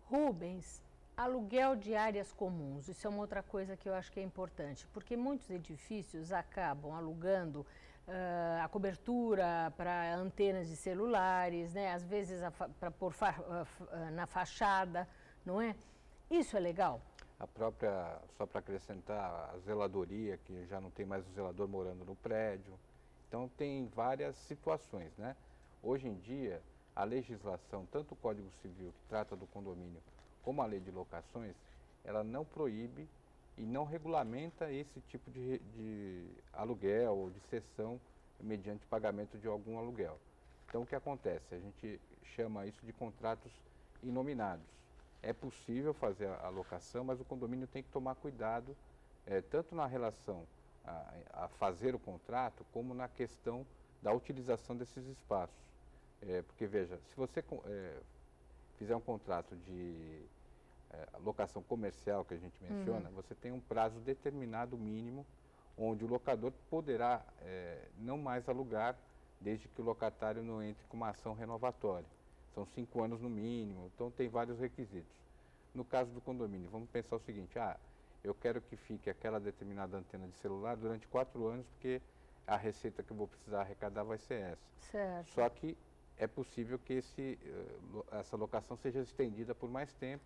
Rubens, aluguel de áreas comuns, isso é uma outra coisa que eu acho que é importante, porque muitos edifícios acabam alugando a cobertura para antenas de celulares, né? Às vezes para pôr na fachada, não é? Isso é legal? A própria, só para acrescentar, a zeladoria, que já não tem mais o zelador morando no prédio. Então tem várias situações, né? Hoje em dia, a legislação, tanto o Código Civil, que trata do condomínio, como a lei de locações, ela não proíbe e não regulamenta esse tipo de aluguel ou de cessão mediante pagamento de algum aluguel. Então o que acontece? A gente chama isso de contratos inominados. É possível fazer a locação, mas o condomínio tem que tomar cuidado, tanto na relação a fazer o contrato, como na questão da utilização desses espaços. Porque veja, se você fizer um contrato de locação comercial, que a gente menciona, você tem um prazo determinado mínimo, onde o locador poderá não mais alugar, desde que o locatário não entre com uma ação renovatória. São 5 anos no mínimo, então tem vários requisitos. No caso do condomínio, vamos pensar o seguinte, eu quero que fique aquela determinada antena de celular durante 4 anos, porque a receita que eu vou precisar arrecadar vai ser essa. Certo. Só que é possível que essa locação seja estendida por mais tempo,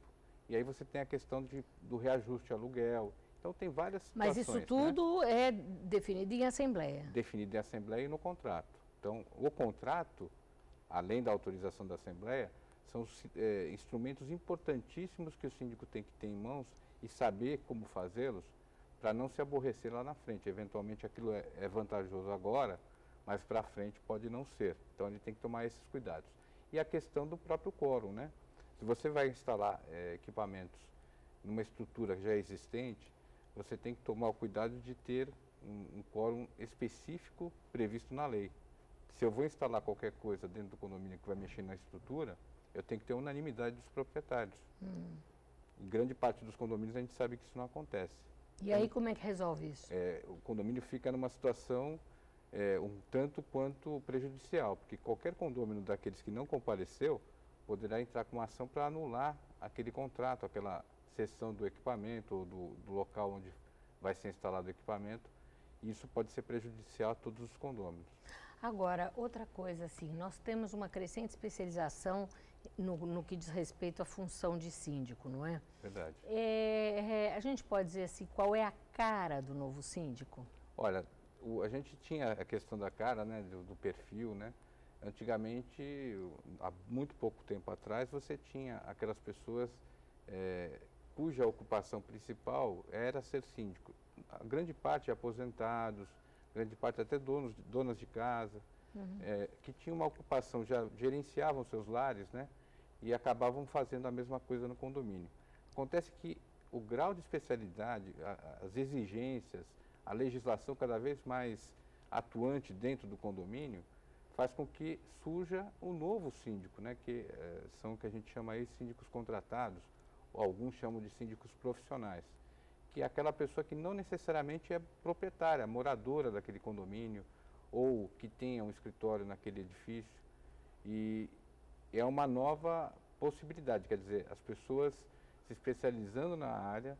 e aí você tem a questão do reajuste aluguel. Então tem várias situações. Mas isso tudo, né, é definido em assembleia? Definido em assembleia e no contrato. Então o contrato, além da autorização da assembleia, são instrumentos importantíssimos que o síndico tem que ter em mãos e saber como fazê-los para não se aborrecer lá na frente. Eventualmente aquilo é vantajoso agora, mas para frente pode não ser. Então ele tem que tomar esses cuidados. E a questão do próprio quórum, né? Se você vai instalar equipamentos numa estrutura já existente, você tem que tomar o cuidado de ter um quórum específico previsto na lei. Se eu vou instalar qualquer coisa dentro do condomínio que vai mexer na estrutura, eu tenho que ter unanimidade dos proprietários. Em grande parte dos condomínios a gente sabe que isso não acontece. E então, aí como é que resolve isso? O condomínio fica numa situação um tanto quanto prejudicial, porque qualquer condômino daqueles que não compareceu poderá entrar com uma ação para anular aquele contrato, aquela cessão do equipamento ou do local onde vai ser instalado o equipamento. E isso pode ser prejudicial a todos os condôminos. Agora, outra coisa assim, nós temos uma crescente especialização no que diz respeito à função de síndico, não é? Verdade. A gente pode dizer assim, qual é a cara do novo síndico? Olha, a gente tinha a questão da cara, né, do perfil, né? Antigamente, há muito pouco tempo atrás, você tinha aquelas pessoas cuja ocupação principal era ser síndico. A grande parte aposentados, grande parte até donas de casa, que tinham uma ocupação, já gerenciavam seus lares, né, e acabavam fazendo a mesma coisa no condomínio. Acontece que o grau de especialidade, as exigências, a legislação cada vez mais atuante dentro do condomínio, faz com que surja um novo síndico, né, que são o que a gente chama aí de síndicos contratados, ou alguns chamam de síndicos profissionais, que é aquela pessoa que não necessariamente é proprietária, moradora daquele condomínio, ou que tenha um escritório naquele edifício. E é uma nova possibilidade, quer dizer, as pessoas se especializando na área,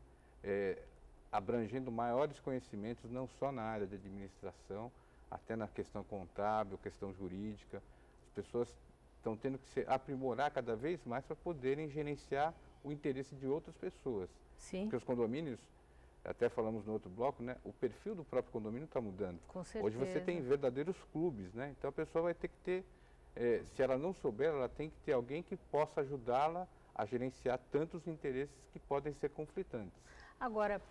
abrangendo maiores conhecimentos, não só na área de administração, até na questão contábil, questão jurídica. As pessoas estão tendo que se aprimorar cada vez mais para poderem gerenciar o interesse de outras pessoas. Sim. Porque os condomínios, até falamos no outro bloco, né, o perfil do próprio condomínio está mudando. Com certeza. Hoje você tem verdadeiros clubes, né? Então a pessoa vai ter que ter, se ela não souber, ela tem que ter alguém que possa ajudá-la a gerenciar tantos interesses que podem ser conflitantes. Agora,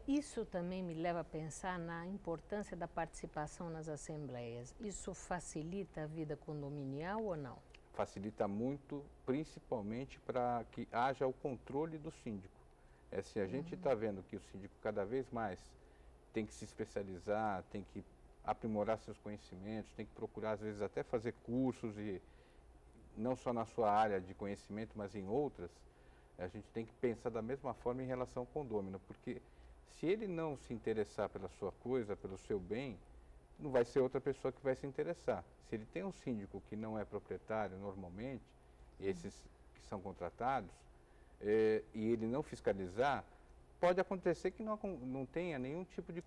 isso também me leva a pensar na importância da participação nas assembleias. Isso facilita a vida condominial ou não? Facilita muito, principalmente para que haja o controle do síndico. Se a gente está vendo que o síndico cada vez mais tem que se especializar, tem que aprimorar seus conhecimentos, tem que procurar às vezes até fazer cursos, e não só na sua área de conhecimento, mas em outras, a gente tem que pensar da mesma forma em relação ao condômino, porque se ele não se interessar pela sua coisa, pelo seu bem, não vai ser outra pessoa que vai se interessar. Se ele tem um síndico que não é proprietário normalmente, e esses que são contratados, e ele não fiscalizar, pode acontecer que não tenha nenhum tipo de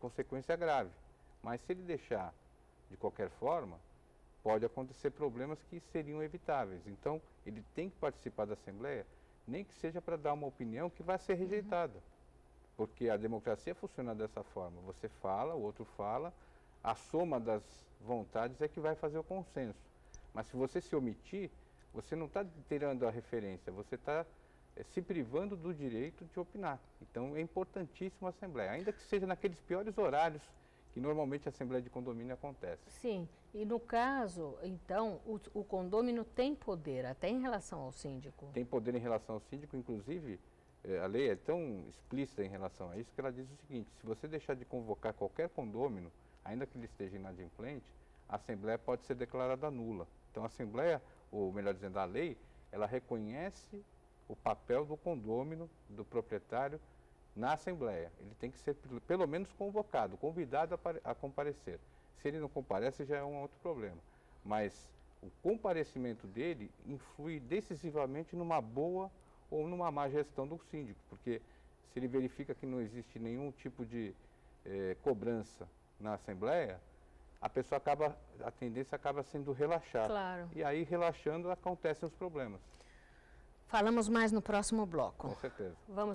consequência grave. Mas se ele deixar de qualquer forma, pode acontecer problemas que seriam evitáveis. Então, ele tem que participar da Assembleia, nem que seja para dar uma opinião que vai ser rejeitada. Porque a democracia funciona dessa forma. Você fala, o outro fala, a soma das vontades é que vai fazer o consenso. Mas se você se omitir, você não está tirando a referência, você está se privando do direito de opinar. Então é importantíssimo a Assembleia, ainda que seja naqueles piores horários que normalmente a Assembleia de Condomínio acontece. Sim, e no caso, então, o condômino tem poder até em relação ao síndico? Tem poder em relação ao síndico, inclusive, a lei é tão explícita em relação a isso que ela diz o seguinte: se você deixar de convocar qualquer condômino, ainda que ele esteja inadimplente, a Assembleia pode ser declarada nula. Então a Assembleia, ou melhor dizendo, a lei, ela reconhece o papel do condômino, do proprietário, na Assembleia. Ele tem que ser pelo menos convocado, convidado a comparecer. Se ele não comparece, já é um outro problema. Mas o comparecimento dele influi decisivamente numa boa ou numa má gestão do síndico, porque se ele verifica que não existe nenhum tipo de cobrança na Assembleia, a tendência acaba sendo relaxar. Claro. E aí, relaxando, acontecem os problemas. Falamos mais no próximo bloco. Com certeza. Vamos